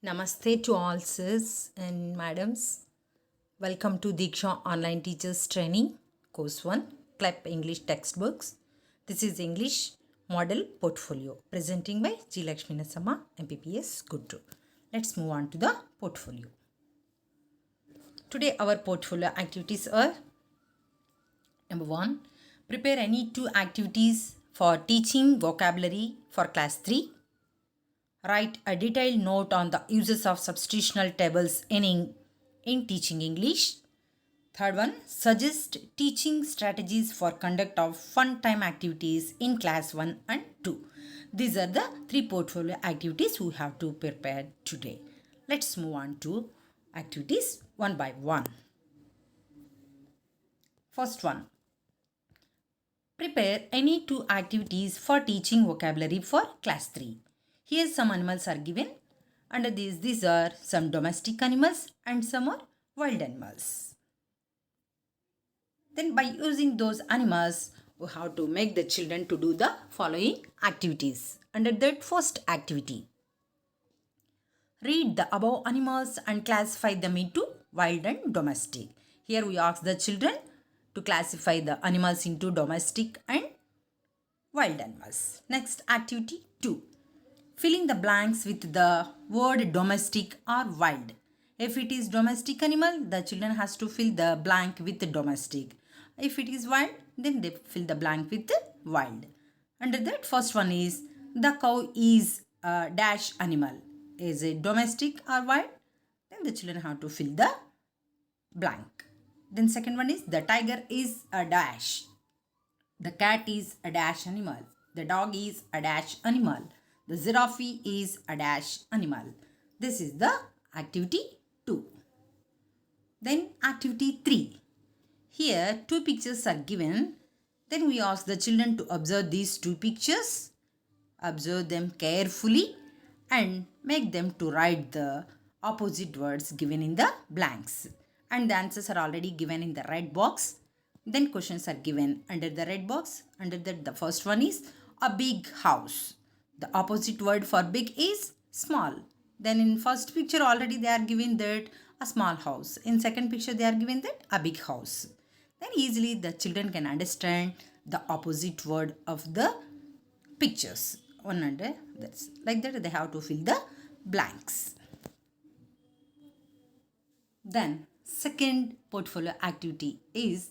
Namaste to all sirs and madams. Welcome to Diksha Online Teachers Training, Course 1, CLEP English Textbooks. This is English Model Portfolio, presenting by G. Lakshmi Nasama, MPPS Guddu. Let's move on to the portfolio. Today our portfolio activities are: number 1, prepare any 2 activities for teaching vocabulary for class 3. Write a detailed note on the uses of substitutional tables in teaching English. Third one, suggest teaching strategies for conduct of fun time activities in class 1 and 2. These are the 3 portfolio activities we have to prepare today. Let's move on to activities one by one. First one, prepare any 2 activities for teaching vocabulary for class 3. Here some animals are given. Under these are some domestic animals and some are wild animals. Then by using those animals, we have to make the children to do the following activities. Under that first activity, read the above animals and classify them into wild and domestic. Here we ask the children to classify the animals into domestic and wild animals. Next activity 2. Filling the blanks with the word domestic or wild. If it is domestic animal, the children has to fill the blank with the domestic. If it is wild, then they fill the blank with the wild. Under that, first one is the cow is a dash animal. Is it domestic or wild? Then the children have to fill the blank. Then second one is the tiger is a dash. The cat is a dash animal. The dog is a dash animal. The giraffe is a dash animal. This is the activity 2. Then activity 3. Here 2 pictures are given. Then we ask the children to observe these 2 pictures. Observe them carefully and make them to write the opposite words given in the blanks. And the answers are already given in the red box. Then questions are given under the red box. Under that, the first one is a big house. The opposite word for big is small. Then in first picture already they are given that a small house. In second picture they are given that a big house. Then easily the children can understand the opposite word of the pictures. One under that's like that they have to fill the blanks. Then second portfolio activity is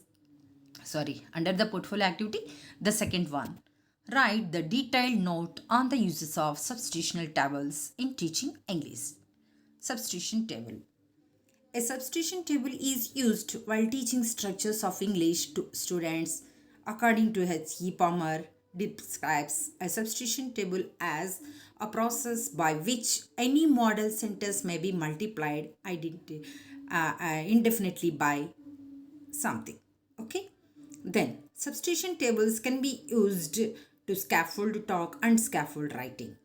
under the portfolio activity, the second one. Write the detailed note on the uses of substitutional tables in teaching English. Substitution table. A substitution table is used while teaching structures of English to students. According to H.E. Palmer, describes a substitution table as a process by which any model sentence may be multiplied indefinitely by something. Okay. Then substitution tables can be used to scaffold talk and scaffold writing.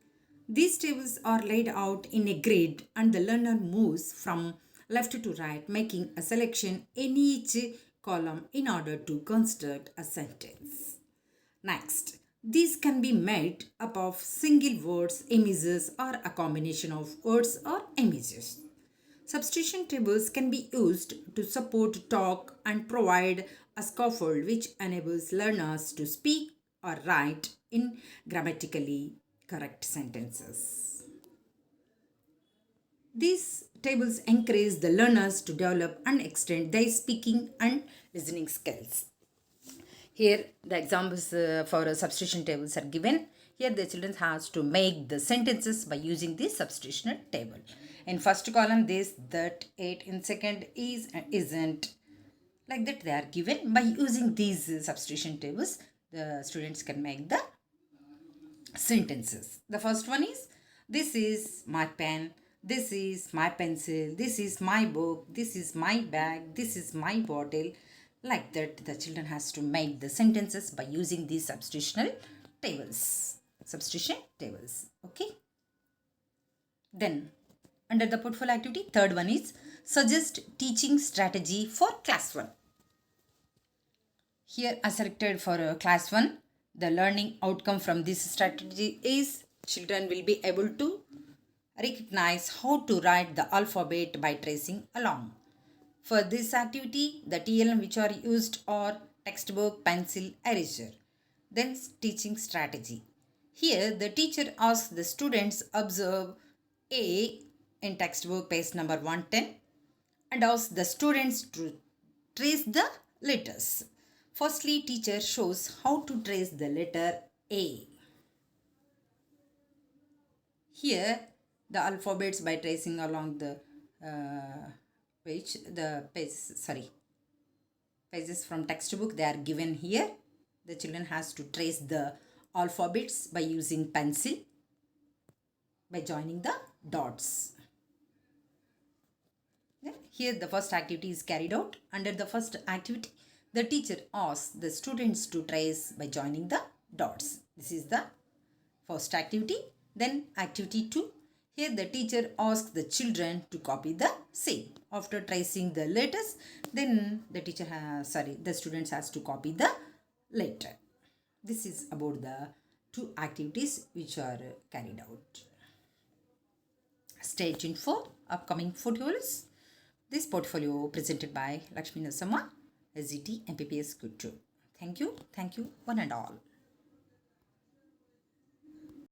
These tables are laid out in a grid and the learner moves from left to right, making a selection in each column in order to construct a sentence. Next, these can be made up of single words, images, or a combination of words or images. Substitution tables can be used to support talk and provide a scaffold which enables learners to speak or write in grammatically correct sentences. These tables encourage the learners to develop and extend their speaking and listening skills. Here the examples for substitution tables are given. Here the children has to make the sentences by using this substitutional table. In first column this, that, it. In second is and isn't. Like that they are given. By using these substitution tables, the students can make the sentences. The first one is, this is my pen, this is my pencil, this is my book, this is my bag, this is my bottle. Like that the children has to make the sentences by using these substitution tables. Okay. Then under the portfolio activity, third one is suggest teaching strategy for class 1. Here I selected for class 1. The learning outcome from this strategy is children will be able to recognize how to write the alphabet by tracing along. For this activity, the TLM which are used are textbook, pencil, eraser. Then teaching strategy. Here the teacher asks the students observe A in textbook page number 110 and asks the students to trace the letters. Firstly, teacher shows how to trace the letter A. Here the alphabets by tracing along the pages from textbook, they are given here. The children has to trace the alphabets by using pencil by joining the dots. Here the first activity is carried out. Under the first activity, the teacher asks the students to trace by joining the dots. This is the first activity. Then activity 2. Here the teacher asks the children to copy the same. After tracing the letters, then the students has to copy the letter. This is about the 2 activities which are carried out. Stay tuned for upcoming portfolios. This portfolio presented by Lakshmi Nasamma, SGT MPPS Good 2. Thank you, one and all.